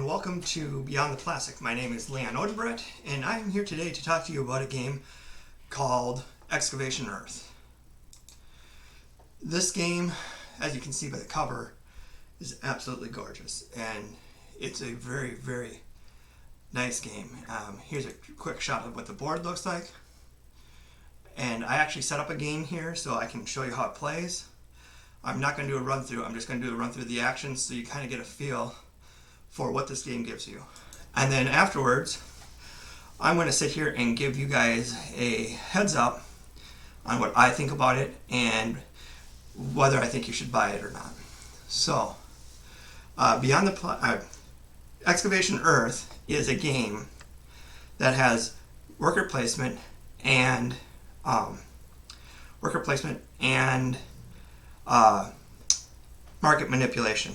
welcome to Beyond the Plastic. My name is Leon Odenbrett, and I'm here today to talk to you about a game called Excavation Earth. This game, as you can see by the cover, is absolutely gorgeous, and it's a very, very nice game. Here's a quick shot of what the board looks like, and I actually set up a game here so I can show you how it plays. I'm not going to do a run through, I'm just going to do a run through the actions so you kind of get a feel for what this game gives you. And then afterwards, I'm going to sit here and give you guys a heads up on what I think about it and whether I think you should buy it or not. So, Excavation Earth is a game that has worker placement and market manipulation.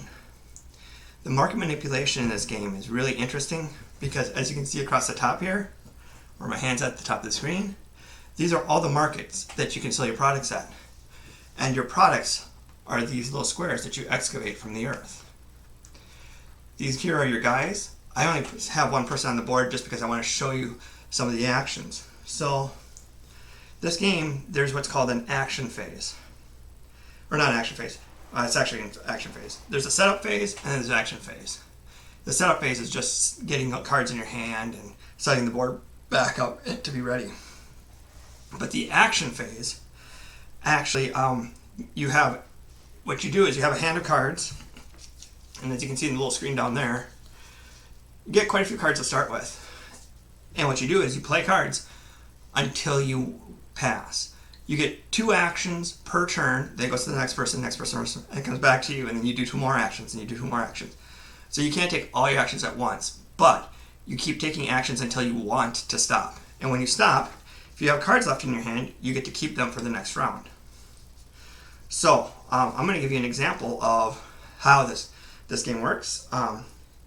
The market manipulation in this game is really interesting because, as you can see across the top here, where my hand's at the top of the screen, these are all the markets that you can sell your products at. And your products are these little squares that you excavate from the earth. These here are your guys. I only have one person on the board just because I want to show you some of the actions. So, this game, there's what's called an action phase. Or not an action phase. It's actually an action phase. There's a setup phase and there's an action phase. The setup phase is just getting cards in your hand and setting the board back up to be ready. But the action phase, actually, you have, what you do is you have a hand of cards, and as you can see in the little screen down there, you get quite a few cards to start with. And what you do is you play cards until you pass. You get 2 actions per turn. Then it goes to the next person, and it comes back to you, and then you do 2 more actions, and you do 2 more actions. So you can't take all your actions at once, but you keep taking actions until you want to stop. And when you stop, if you have cards left in your hand, you get to keep them for the next round. So I'm going to give you an example of how this game works.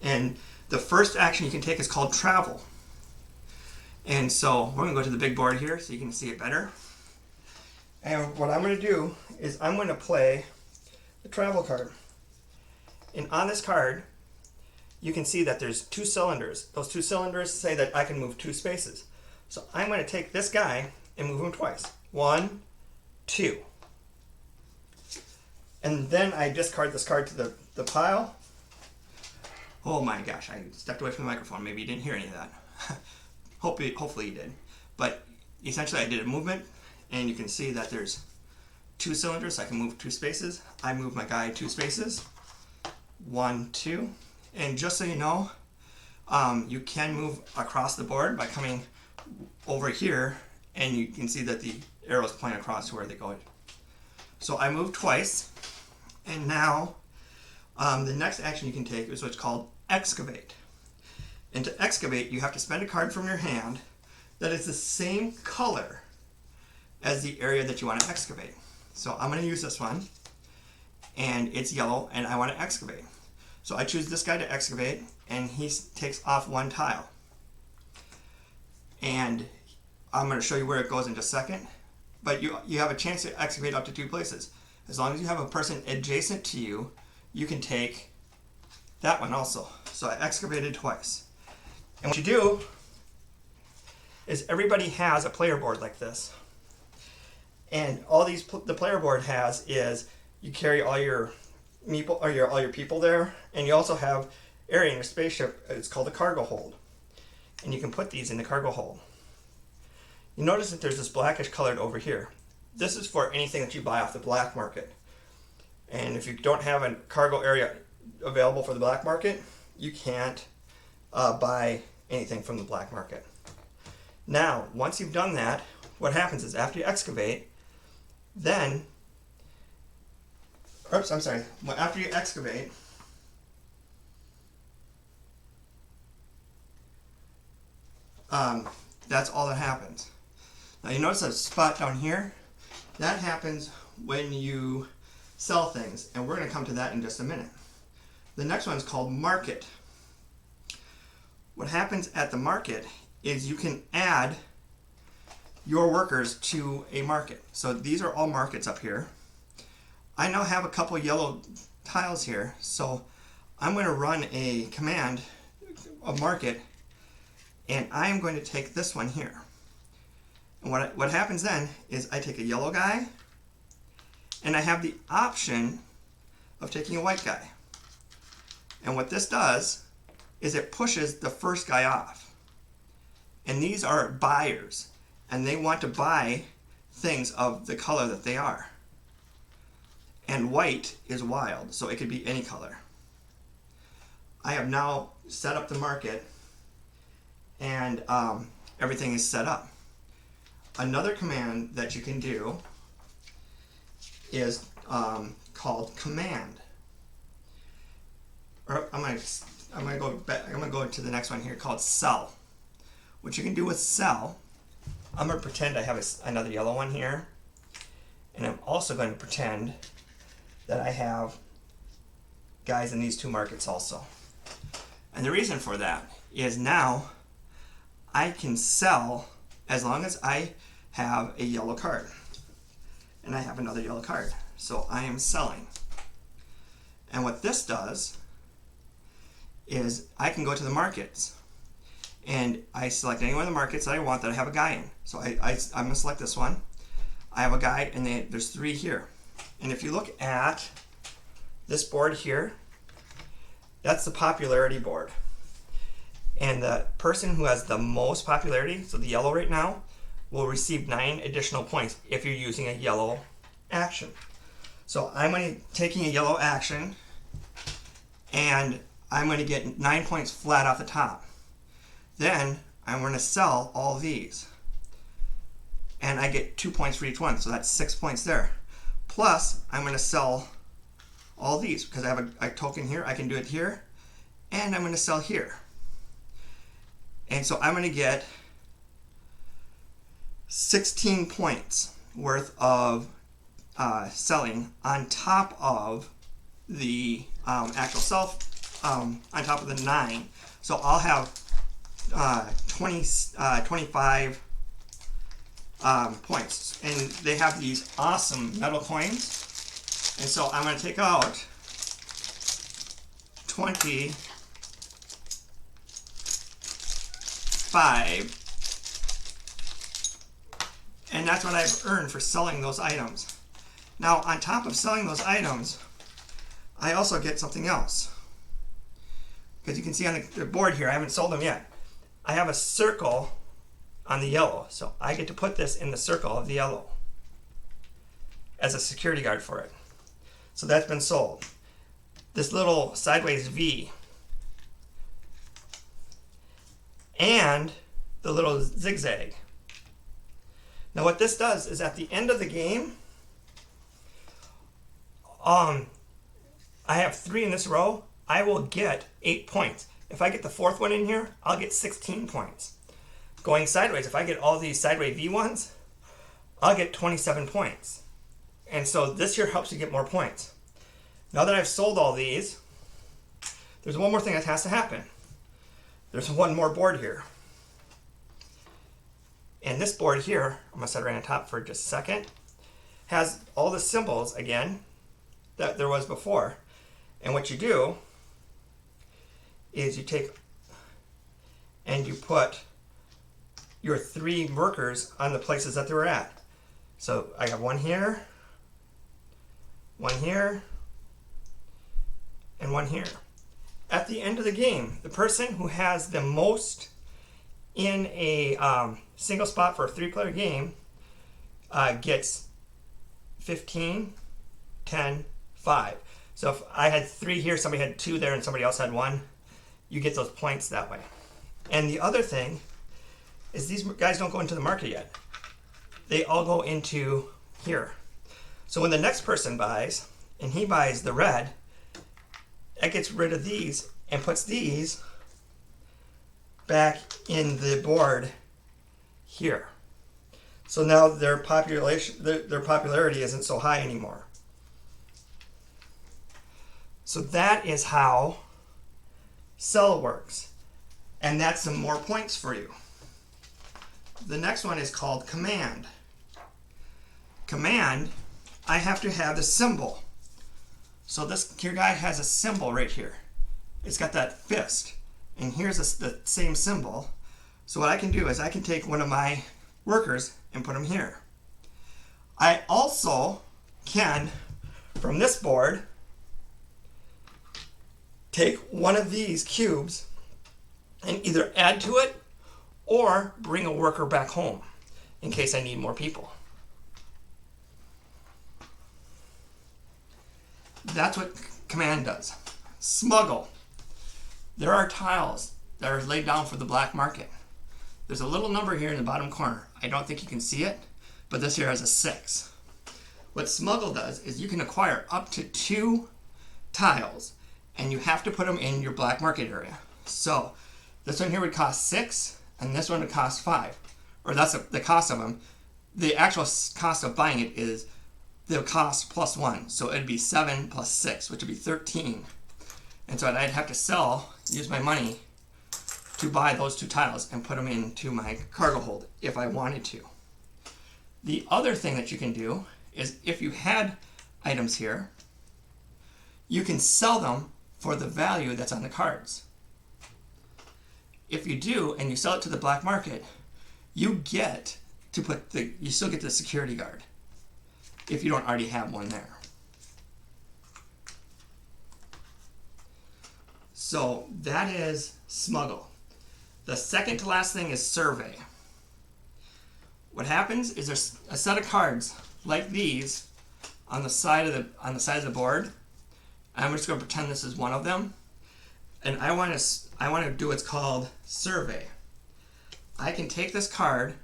And the first action you can take is called travel. And so we're going to go to the big board here so you can see it better. And what I'm going to do is I'm going to play the travel card. And on this card, you can see that there's 2 cylinders. Those 2 cylinders say that I can move 2 spaces. So I'm going to take this guy and move him twice. 1, 2. And then I discard this card to the pile. Oh my gosh, I stepped away from the microphone. Maybe you didn't hear any of that. Hopefully you did. But essentially I did a movement. And you can see that there's 2 cylinders, so I can move 2 spaces. I move my guy 2 spaces. 1, 2. And just so you know, you can move across the board by coming over here, and you can see that the arrows point across to where they go. So I move twice, and now the next action you can take is what's called excavate. And to excavate, you have to spend a card from your hand that is the same color as the area that you want to excavate. So I'm going to use this one, and it's yellow, and I want to excavate. So I choose this guy to excavate, and he takes off 1 tile. And I'm going to show you where it goes in just a second, but you have a chance to excavate up to 2 places. As long as you have a person adjacent to you, you can take that one also. So I excavated twice. And what you do is everybody has a player board like this. And all the player board has is you carry all your meeple or all your people there, and you also have area in your spaceship. It's called a cargo hold, and you can put these in the cargo hold. You notice that there's this blackish colored over here. This is for anything that you buy off the black market. And if you don't have a cargo area available for the black market, you can't buy anything from the black market. Now, once you've done that, what happens is after you excavate, then, after you excavate, that's all that happens. Now you notice a spot down here? That happens when you sell things, and we're going to come to that in just a minute. The next one is called market. What happens at the market is you can add your workers to a market. So these are all markets up here. I now have a couple yellow tiles here, so I'm going to run a command a market, and I am going to take this one here. And what happens then is I take a yellow guy, and I have the option of taking a white guy. And what this does is it pushes the first guy off. And these are buyers, and they want to buy things of the color that they are. And white is wild, so it could be any color. I have now set up the market, and everything is set up. Another command that you can do is called command. Or I'm gonna go to the next one here called sell. What you can do with sell, I'm gonna pretend I have another yellow one here, and I'm also going to pretend that I have guys in these two markets also. And the reason for that is now I can sell as long as I have a yellow card. And I have another yellow card. So I am selling. And what this does is I can go to the markets, and I select any one of the markets that I want that I have a guy in. So I'm going to select this one. I have a guy, and there's 3 here. And if you look at this board here, that's the popularity board. And the person who has the most popularity, so the yellow right now, will receive 9 additional points if you're using a yellow action. So I'm taking a yellow action, and I'm going to get 9 points flat off the top. Then I'm going to sell all these, and I get 2 points for each one, so that's 6 points there. Plus, I'm going to sell all these because I have a token here. I can do it here, and I'm going to sell here. And so I'm going to get 16 points worth of selling on top of the actual on top of the 9. So I'll have 25 points. And they have these awesome metal coins. And so I'm going to take out 25. And that's what I've earned for selling those items. Now, on top of selling those items, I also get something else. Because you can see on the board here, I haven't sold them yet. I have a circle on the yellow. So I get to put this in the circle of the yellow as a security guard for it. So that's been sold. This little sideways V and the little zigzag. Now what this does is at the end of the game, I have 3 in this row, I will get 8 points. If I get the 4th one in here, I'll get 16 points. Going sideways, if I get all these sideways V ones, I'll get 27 points. And so this here helps you get more points. Now that I've sold all these, there's one more thing that has to happen. There's one more board here. And this board here, I'm going to set it right on top for just a second, has all the symbols again that there was before. And what you do is you take and you put your 3 markers on the places that they were at. So I have one here, and one here. At the end of the game, the person who has the most in a single spot for a 3-player game gets 15, 10, 5. So if I had 3 here, somebody had 2 there, and somebody else had 1, you get those points that way. And the other thing is these guys don't go into the market yet. They all go into here. So when the next person buys, and he buys the red, that gets rid of these and puts these back in the board here. So now their popularity isn't so high anymore. So that is how sell works. And that's some more points for you. The next one is called command. Command, I have to have the symbol. So this here guy has a symbol right here. It's got that fist. and here's the same symbol. So what I can do is I can take one of my workers and put them here. I also can, from this board, take one of these cubes and either add to it or bring a worker back home in case I need more people. That's what command does. Smuggle. There are tiles that are laid down for the black market. There's a little number here in the bottom corner. I don't think you can see it, but this here has a 6. What smuggle does is you can acquire up to 2 tiles, and you have to put them in your black market area. So this one here would cost 6, and this one would cost 5. Or that's the cost of them. The actual cost of buying it is the cost plus 1. So it'd be 7 plus 6, which would be 13. And so I'd have to use my money to buy those 2 tiles and put them into my cargo hold if I wanted to. The other thing that you can do is if you had items here, you can sell them for the value that's on the cards. If you do and you sell it to the black market, you get to you still get the security guard if you don't already have one there. So that is smuggle. The second to last thing is survey. What happens is there's a set of cards like these on the side of the board. I'm just going to pretend this is one of them, and I want to do what's called survey. I can take this card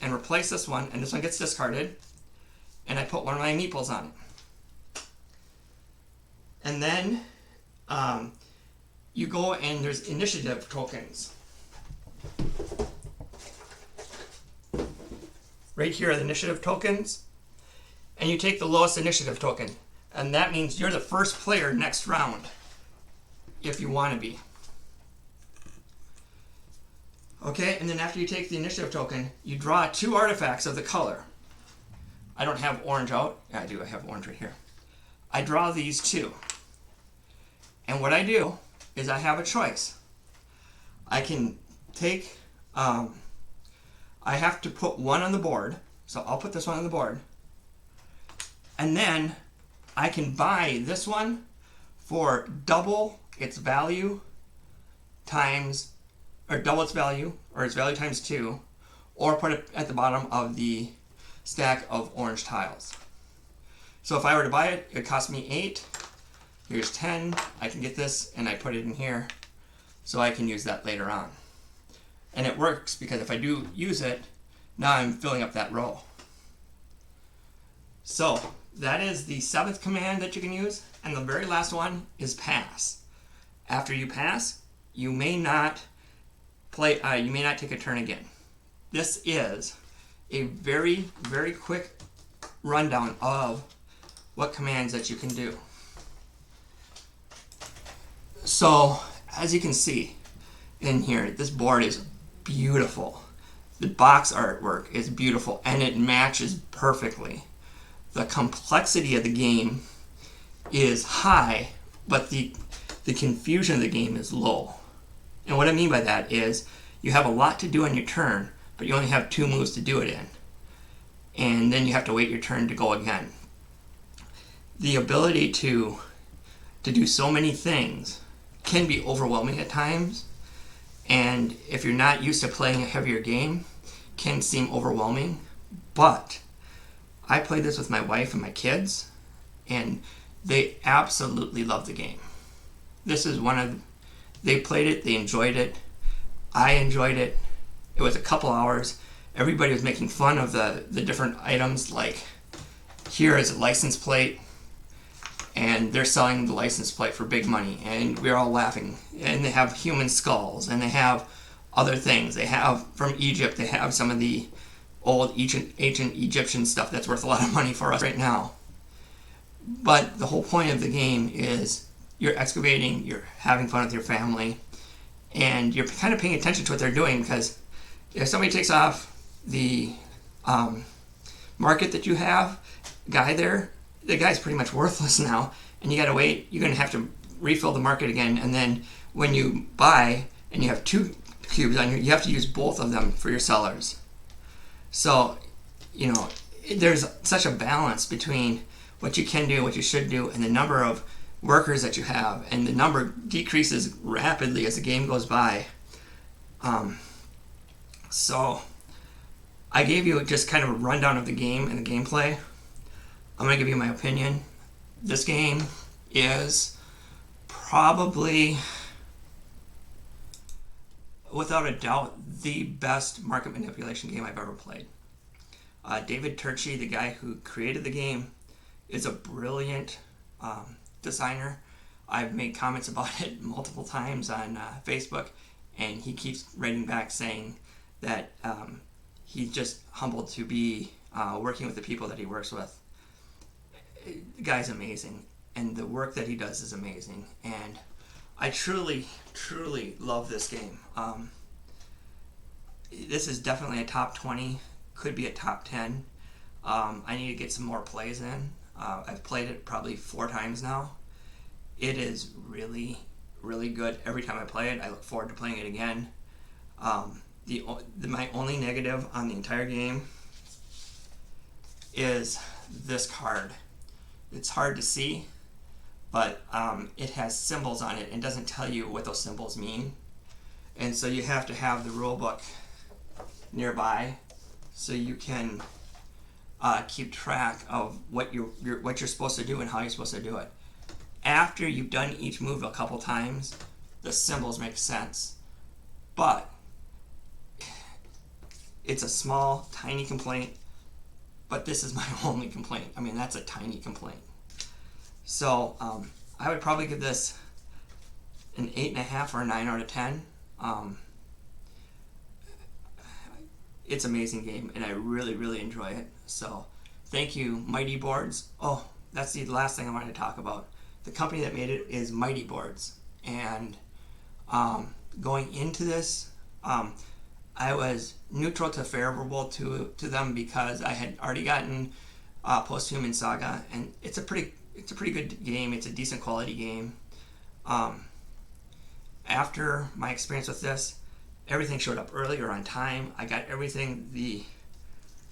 and replace this one, and this one gets discarded, and I put one of my meeples on it. And then you go and there's initiative tokens. Right here are the initiative tokens, and you take the lowest initiative token, and that means you're the first player next round if you want to be. Okay, and then after you take the initiative token, you draw 2 artifacts of the color. I don't have orange out. Yeah, I do. I have orange right here. I draw these 2. And what I do is I have a choice. I can take, I have to put one on the board. So I'll put this one on the board. And then I can buy this one for double its value times, or double its value, or its value times 2, or put it at the bottom of the stack of orange tiles. So if I were to buy it, it cost me 8. Here's 10. I can get this and I put it in here so I can use that later on. And it works because if I do use it, now I'm filling up that row. So that is the 7th command that you can use, and the very last one is pass. After you pass, you may not take a turn again. This is a very, very quick rundown of what commands that you can do. So, as you can see in here, this board is beautiful. The box artwork is beautiful, and it matches perfectly. The complexity of the game is high, but the confusion of the game is low. And what I mean by that is you have a lot to do on your turn, but you only have 2 moves to do it in. And then you have to wait your turn to go again. The ability to do so many things can be overwhelming at times, and if you're not used to playing a heavier game, can seem overwhelming. But I played this with my wife and my kids, and they absolutely love the game. This is they played it, they enjoyed it, I enjoyed it. It was a couple hours. Everybody was making fun of the different items, like here is a license plate, and they're selling the license plate for big money, and we're all laughing. And they have human skulls, and they have other things. They have, from Egypt, they have some of the old ancient Egyptian stuff that's worth a lot of money for us right now. But the whole point of the game is you're excavating, you're having fun with your family, and you're kind of paying attention to what they're doing, because if somebody takes off the market that you have, guy there, the guy's pretty much worthless now, and you gotta wait. You're gonna have to refill the market again, and then when you buy, and you have 2 cubes on you have to use both of them for your cellars. So, there's such a balance between what you can do, what you should do, and the number of workers that you have, and the number decreases rapidly as the game goes by. So I gave you just kind of a rundown of the game and the gameplay. I'm going to give you my opinion. This game is probably, without a doubt, the best market manipulation game I've ever played. David Turczi, the guy who created the game, is a brilliant designer. I've made comments about it multiple times on Facebook, and he keeps writing back saying that he's just humbled to be working with the people that he works with. The guy's amazing, and the work that he does is amazing, and I truly, truly love this game. This is definitely a top 20, could be a top 10. I need to get some more plays in. I've played it probably 4 times now. It is really, really good. Every time I play it, I look forward to playing it again. My only negative on the entire game is this card. It's hard to see, but it has symbols on it and doesn't tell you what those symbols mean. And so you have to have the rule book nearby so you can keep track of what you're supposed to do and how you're supposed to do it. After you've done each move a couple times, the symbols make sense. But it's a small, tiny complaint, but this is my only complaint. I mean, that's a tiny complaint. So I would probably give this an 8.5 or a 9 out of 10. It's an amazing game, and I really, really enjoy it. So thank you, Mighty Boards. Oh, that's the last thing I wanted to talk about. The company that made it is Mighty Boards. And going into this, I was neutral to favorable to them because I had already gotten Post-Human Saga, and it's a pretty good game. It's a decent quality game. After my experience with this, everything showed up early or on time. I got everything. The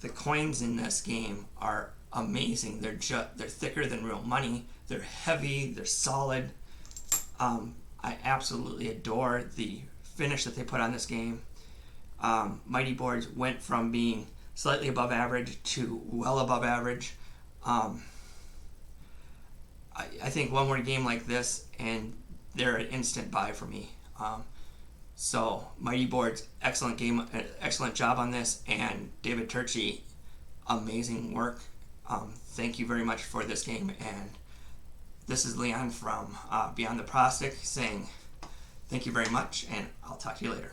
coins in this game are amazing. They're thicker than real money. They're heavy. They're solid. I absolutely adore the finish that they put on this game. Mighty Boards went from being slightly above average to well above average. I think one more game like this and they're an instant buy for me. So Mighty Boards, excellent game, excellent job on this, and David Turczi, amazing work. Thank you very much for this game, and this is Leon from Beyond the Prostic saying thank you very much, and I'll talk to you later.